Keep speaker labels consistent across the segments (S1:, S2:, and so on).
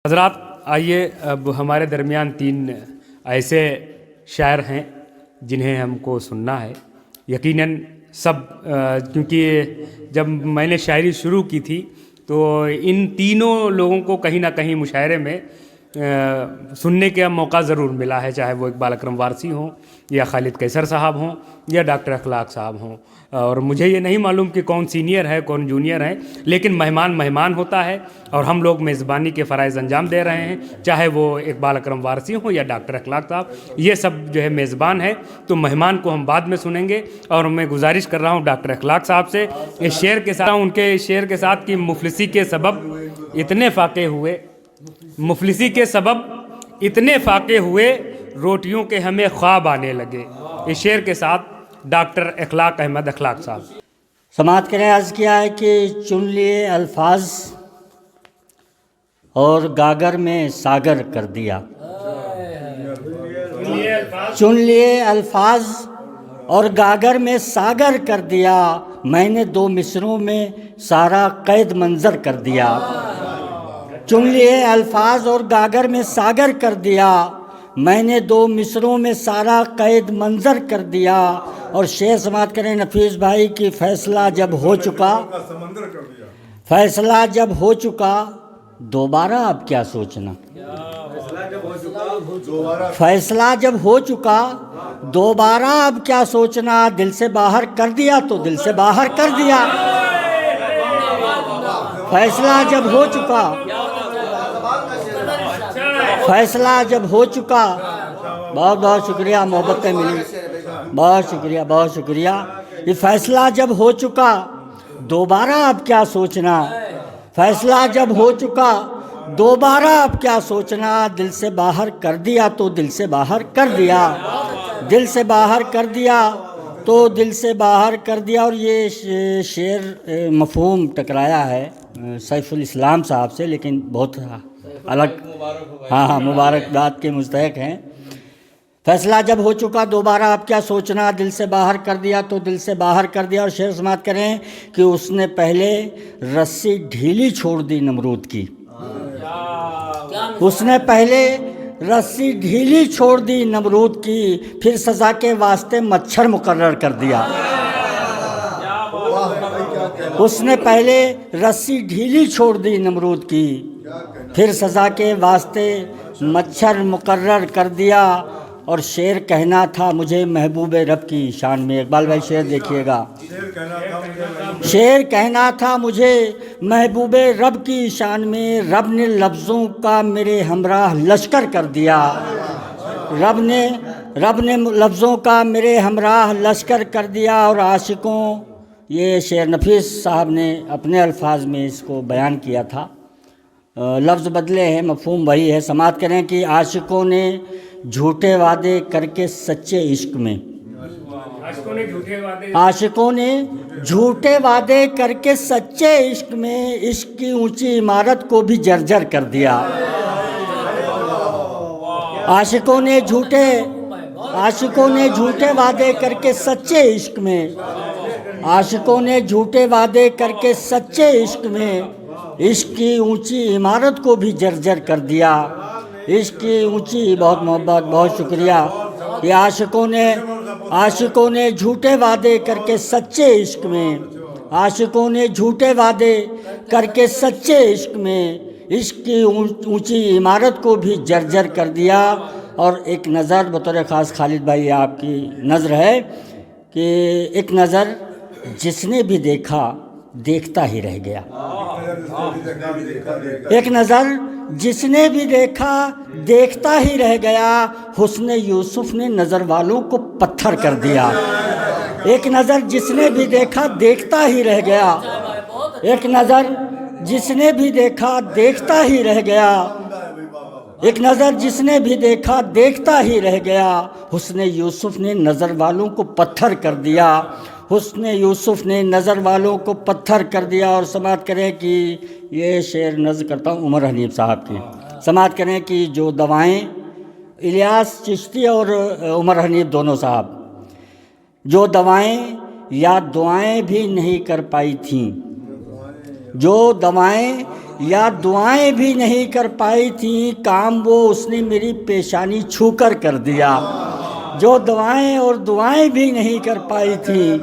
S1: हज़रात, आइए अब हमारे दरमियान तीन ऐसे शायर हैं जिन्हें हमको सुनना है। यकीनन सब क्योंकि जब मैंने शायरी शुरू की थी तो इन तीनों लोगों को कहीं ना कहीं मुशायरे में सुनने का मौका ज़रूर मिला है, चाहे वो इकबाल अकरम वारसी हों या खालिद कैसर साहब हों या डॉक्टर अखलाक साहब हों। और मुझे ये नहीं मालूम कि कौन सीनियर है कौन जूनियर है, लेकिन मेहमान मेहमान होता है और हम लोग मेज़बानी के फ़राइज़ अंजाम दे रहे हैं, चाहे वो इकबाल अकरम वारसी हों या डॉक्टर अखलाक साहब। ये सब जो है मेज़बान है, तो मेहमान को हम बाद में सुनेंगे। और मैं गुजारिश कर रहा हूँ डॉक्टर अखलाक साहब से इस शेर के साथ, उनके शेर के साथ कि मुफलिसी के सबब इतने फाके हुए, मुफलिसी के सबब इतने फाके हुए, रोटियों के हमें ख्वाब आने लगे। इस शेर के साथ डॉक्टर अखलाक अहमद अखलाक साहब।
S2: समात के ने अर्ज़ किया है कि चुन लिए अल्फाज और गागर में सागर कर दिया। चुन लिए अल्फाज और गागर में सागर कर दिया, मैंने दो मिसरों में सारा कैद मंजर कर दिया। चुन लिए अल्फाज और गागर में सागर कर दिया, मैंने दो मिसरों में सारा कैद मंजर कर दिया। और शेर समात करें नफीस भाई कि फैसला जब हो चुका, फैसला जब हो चुका दोबारा अब क्या सोचना। फैसला जब हो चुका दोबारा अब क्या सोचना, दिल से बाहर कर दिया तो दिल से बाहर कर दिया। फैसला जब हो चुका, फैसला जब हो चुका, बहुत बहुत शुक्रिया, मोहब्बतें मिली, बहुत शुक्रिया बहुत शुक्रिया। ये फैसला जब हो चुका दोबारा अब क्या सोचना, फैसला जब हो चुका दोबारा अब क्या सोचना, दिल से बाहर कर दिया तो दिल से बाहर कर दिया, दिल से बाहर कर दिया तो दिल से बाहर कर दिया। और ये शेर मफहूम टकराया है सैफुल इस्लाम साहब से, लेकिन बहुत अलग, हाँ मुबारकबाद के मुस्तहक हैं। फैसला जब हो चुका दोबारा अब क्या सोचना, दिल से बाहर कर दिया तो दिल से बाहर कर दिया। और शेर समात करें कि उसने पहले रस्सी ढीली छोड़ दी नमरूद की, उसने पहले रस्सी ढीली छोड़ दी नमरूद की, फिर सज़ा के वास्ते मच्छर मुकर्रर कर दिया। उसने पहले रस्सी ढीली छोड़ दी नमरूद की, फिर सज़ा के वास्ते मच्छर मुकर्रर कर दिया। और शेर कहना था मुझे महबूब रब की शान में, इकबाल भाई शेर देखिएगा। शेर कहना था मुझे महबूब रब की शान में, रब ने लफ्ज़ों का मेरे हमराह लश्कर कर दिया। रब ने लफ्ज़ों का मेरे हमराह लश्कर कर दिया। और आशिकों, ये शेर नफीस साहब ने अपने अल्फाज में इसको बयान किया था, लफ्ज़ बदले हैं, मफहूम वही है। समात करें कि आशिकों ने झूठे वादे करके सच्चे इश्क में, आशिकों ने झूठे वादे करके सच्चे इश्क में, इश्क की ऊंची इमारत को भी जर्जर कर दिया। आशिकों ने झूठे वादे करके सच्चे इश्क में, आशिकों ने झूठे वादे करके सच्चे इश्क में, इश्क की ऊंची इमारत को भी जर्जर कर दिया। इश्क की ऊंची, बहुत मोहब्बत, बहुत शुक्रिया। ये आशिकों ने झूठे वादे करके सच्चे इश्क में, आशिकों ने झूठे वादे करके सच्चे इश्क में, इश्क की ऊंची इमारत को भी जर्जर कर दिया। और एक नज़र बतौर ख़ास खालिद भाई आपकी नज़र है कि एक नज़र जिसने भी देखा देखता ही रह गया। एक नज़र जिसने भी देखा देखता ही रह गया, हुस्न यूसुफ ने नज़र वालों को पत्थर कर दिया। एक नज़र जिसने भी देखा देखता ही रह गया, एक नज़र जिसने भी देखा देखता ही रह गया, एक नज़र जिसने भी देखा देखता ही रह गया, हुस्न यूसुफ ने नज़र वालों को पत्थर कर दिया, हुस्न यूसुफ ने नज़र वालों को पत्थर कर दिया। और समात करें कि ये शेर नज़र करता हूँ उमर हनीफ साहब की। समात करें कि जो दवाएं, इलियास चिश्ती और उमर हनीफ दोनों साहब, जो दवाएं या दुआएं भी नहीं कर पाई थीं, जो दवाएं या दुआएं भी नहीं कर पाई थी, काम वो उसने मेरी पेशानी छू कर दिया। जो दवाएं और दुआएं भी नहीं कर पाई थी,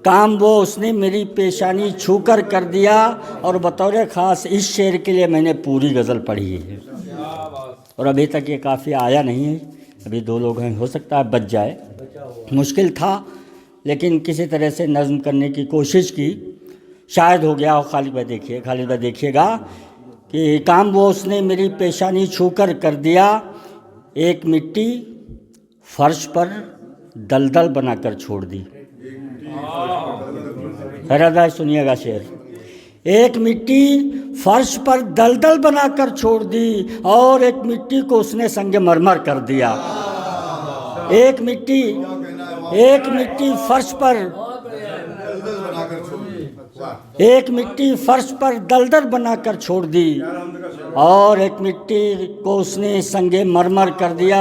S2: काम वो उसने मेरी पेशानी छू कर दिया। और बतौर ख़ास इस शेर के लिए मैंने पूरी गज़ल पढ़ी है और अभी तक ये काफ़ी आया नहीं है। अभी 2 लोग हैं, हो सकता है बच जाए। मुश्किल था लेकिन किसी तरह से नज़्म करने की कोशिश की, शायद हो गया हो। खालिद भाई देखिएगा कि काम वो उसने मेरी पेशानी छू कर दिया। एक मिट्टी फर्श पर दलदल बनाकर छोड़ दी। हैरान सुनिएगा शेर। एक मिट्टी फर्श पर दलदल बनाकर छोड़ दी और एक मिट्टी को उसने संगे मरमर कर दिया। एक मिट्टी फर्श पर दलदल बनाकर छोड़ दी और एक मिट्टी को उसने संगे मरमर कर दिया।